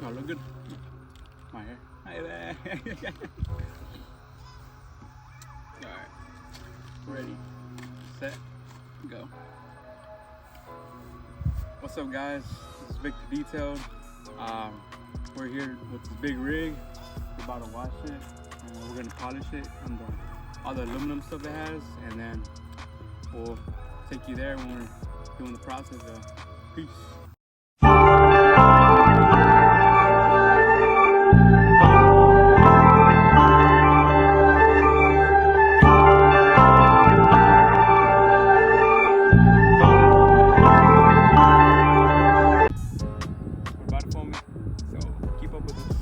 Oh, look good. My hair. Hi there. Alright. Ready, set, go. What's up, guys? This is Victor Detailed. We're here with this big rig. We're about to wash it, and we're gonna polish it on all the aluminum stuff it has, and then we'll take you there when we're doing the process. Peace. We're about to film it, so keep up with us.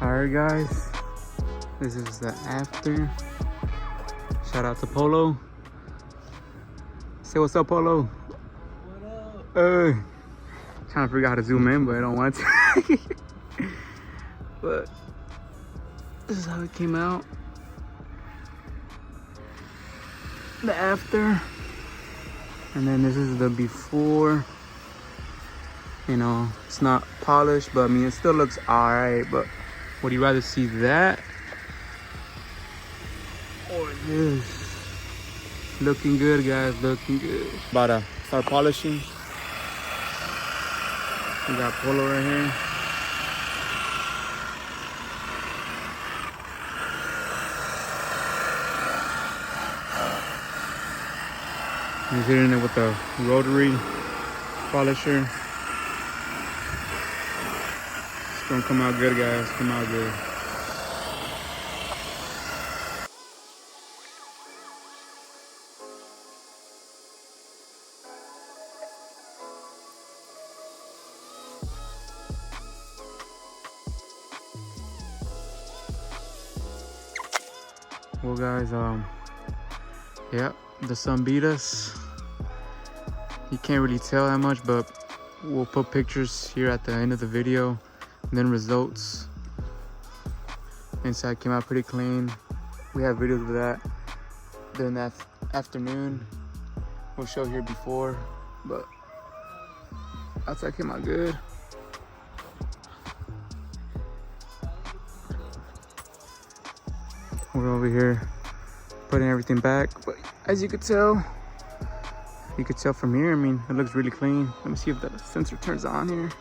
Alright, guys, this is the after. Shout out to Polo. Say what's up, Polo. What up? Trying to figure out how to zoom in, but I don't want to. But this is how it came out. The after. And then this is the before. You know, it's not polished, but I mean, it still looks alright. But would you rather see that or this? Looking good, guys, looking good. About to start polishing. We got Polo right here. He's hitting it with the rotary polisher. It's gonna come out good, guys. Come out good. Well, guys, yeah, the sun beat us. You can't really tell that much, but we'll put pictures here at the end of the video. And then results. Inside came out pretty clean. We have videos of that during that afternoon. We'll show here before, but outside came out good. We're over here putting everything back, but as you could tell from here, I mean, it looks really clean. Let me see if the sensor turns on here.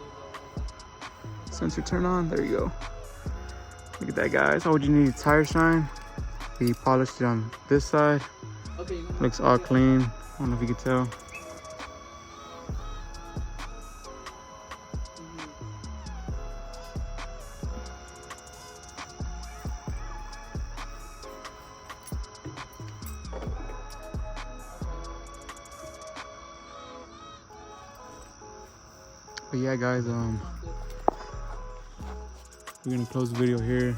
Sensor turn on, there you go. Look at that, guys. Oh, you need tire shine. We polished it on this side. Okay. Looks all clean. I don't know if you can tell. But yeah, guys, we're gonna close the video here.